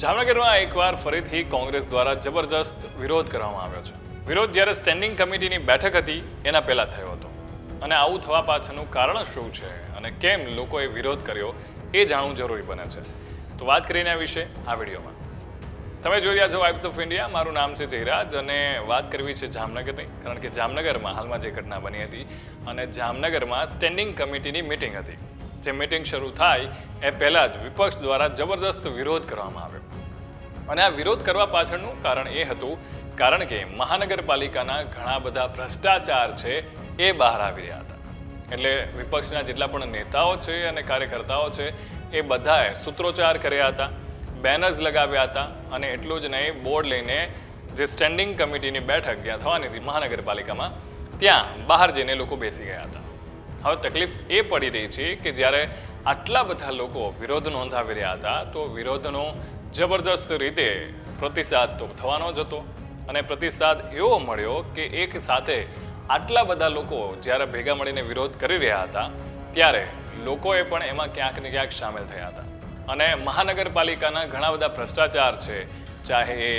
જામનગરમાં એકવાર ફરીથી કોંગ્રેસ દ્વારા જબરજસ્ત વિરોધ કરવામાં આવ્યો છે. વિરોધ જ્યારે સ્ટેન્ડિંગ કમિટીની બેઠક હતી એના પહેલા થયો હતો. અને આવું થવા પાછળનું કારણ શું છે અને કેમ લોકોએ વિરોધ કર્યો એ જાણવું જરૂરી બને છે. તો વાત કરીને આ વિશે આ વિડીયોમાં. તમે જોઈ રહ્યા છો વાઇબ્સ ઓફ ઇન્ડિયા. મારું નામ છે જયરાજ અને વાત કરવી છે જામનગરની, કારણ કે જામનગરમાં હાલમાં જે ઘટના બની હતી અને જામનગરમાં સ્ટેન્ડિંગ કમિટીની મિટિંગ હતી. જે મિટિંગ શરૂ થાય એ પહેલાં જ વિપક્ષ દ્વારા જબરદસ્ત વિરોધ કરવામાં આવ્યો. અને આ વિરોધ કરવા પાછળનું કારણ એ હતું કારણ કે મહાનગરપાલિકાના ઘણા બધા ભ્રષ્ટાચાર છે એ બહાર આવી રહ્યા હતા. એટલે વિપક્ષના જેટલા પણ નેતાઓ છે અને કાર્યકર્તાઓ છે એ બધાએ સૂત્રોચ્ચાર કર્યા હતા, બેનર્સ લગાવ્યા હતા અને એટલું જ નહીં, બોર્ડ લઈને જે સ્ટેન્ડિંગ કમિટીની બેઠક જ્યાં થવાની હતી મહાનગરપાલિકામાં, ત્યાં બહાર જઈને લોકો બેસી ગયા હતા. હવે તકલીફ એ પડી રહી છે કે જ્યારે આટલા બધા લોકો વિરોધ નોંધાવી રહ્યા હતા તો વિરોધનો જબરદસ્ત રીતે પ્રતિસાદ તો થવાનો જ હતો. અને પ્રતિસાદ એવો મળ્યો કે એક સાથે આટલા બધા લોકો જ્યારે ભેગા મળીને વિરોધ કરી રહ્યા હતા ત્યારે લોકોએ પણ એમાં ક્યાંક ને ક્યાંક સામેલ થયા હતા. અને મહાનગરપાલિકાના ઘણા બધા ભ્રષ્ટાચાર છે, ચાહે એ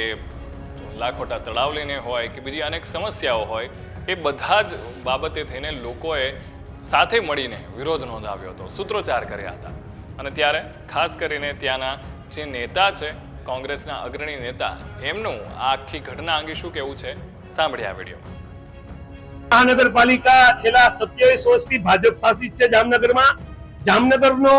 લાખોટા તળાવ લઈને હોય કે બીજી અનેક સમસ્યાઓ હોય, એ બધા જ બાબતે થઈને લોકોએ સાથે મળીને વિરોધ નોંધાવ્યો હતો, સૂત્રોચ્ચાર કર્યા હતા. અને ત્યારે ખાસ કરીને ત્યાંના જે નેતા છે, કોંગ્રેસના અગ્રણી નેતા, એમનું આ આખી ઘટના અંગે શું કહેવું છે સાંભળ્યા આ વિડીયો. મહાનગરપાલિકા છેલ્લા 27 વર્ષથી ભાજપ શાસિત છે. જામનગરનો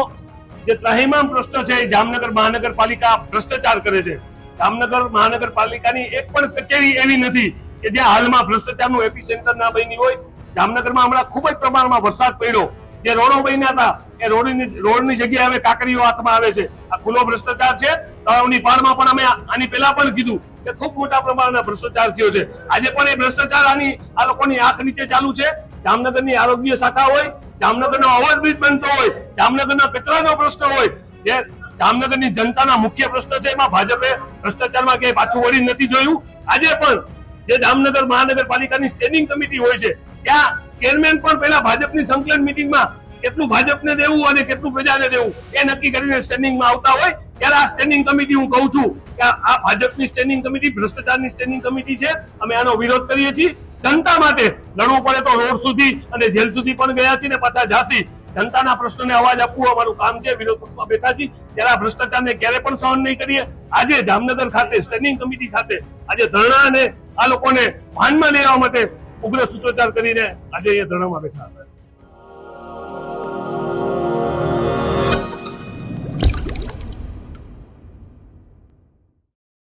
જે ત્રાહિમામ પ્રશ્ન છે એ જામનગર મહાનગરપાલિકા ભ્રષ્ટાચાર કરે છે. જામનગર મહાનગરપાલિકાની એક પણ કચેરી એવી નથી કે જ્યાં હાલમાં ભ્રષ્ટાચારનું એપિસેન્ટર ના બની હોય. જામનગરમાં હમણાં ખૂબ જ પ્રમાણમાં વરસાદ પડ્યો, જે રોડો બન્યા હતા એ રોડની જગ્યાએ હવે કાંકરીઓ હાથમાં આવે છે. આ ખુલ્લો ભ્રષ્ટાચાર છે. તળાવની પાળમાં પણ અમે આની પહેલા પણ કીધું કે ખૂબ મોટા પ્રમાણમાં ભ્રષ્ટાચાર થયો છે. આજે પણ એ ભ્રષ્ટાચાર આ લોકોની આંખ નીચે ચાલુ છે. જામનગરની આરોગ્ય શાખા હોય, જામનગરનો ઓવરબ્રિજ બનતો હોય, જામનગરના કચરાનો પ્રશ્ન હોય, જે જામનગરની જનતાના મુખ્ય પ્રશ્ન છે, એમાં ભાજપે ભ્રષ્ટાચારમાં ક્યાંય પાછું વળી નથી જોયું. આજે પણ જે જામનગર મહાનગરપાલિકાની સ્ટેન્ડિંગ કમિટી હોય છે ત્યાં ચેરમેન પણ પહેલા ભાજપની સંકલન મિટિંગમાં કેટલું ભાજપને દેવું અને કેટલું પ્રજાને દેવું એ નક્કી કરીને સ્ટેન્ડિંગમાં આવતા હોય. ત્યારે આ સ્ટેન્ડિંગ કમિટી, હું કહું છું કે આ ભાજપની સ્ટેન્ડિંગ કમિટી ભ્રષ્ટાચારની સ્ટેન્ડિંગ કમિટી છે. અમે આનો વિરોધ કરીએ છીએ. જનતા માટે લડવું પડે તો રોડ સુધી અને જેલ સુધી પણ ગયા છીએ ને પાછા જાસી. જનતાના પ્રશ્નોને અવાજ આપવું અમારું કામ છે. વિરોધ પક્ષમાં બેઠા છીએ ત્યારે આ ભ્રષ્ટાચારને ક્યારે પણ સહન નહીં કરીએ. આજે જામનગર ખાતે સ્ટેન્ડિંગ કમિટી ખાતે આજે ધરણા અને આ લોકોને ભાનમાં લેવા માટે ઉગ્ર સૂત્રોચ્ચાર કરીને આજે અહીંયા ધરણામાં બેઠા હતા.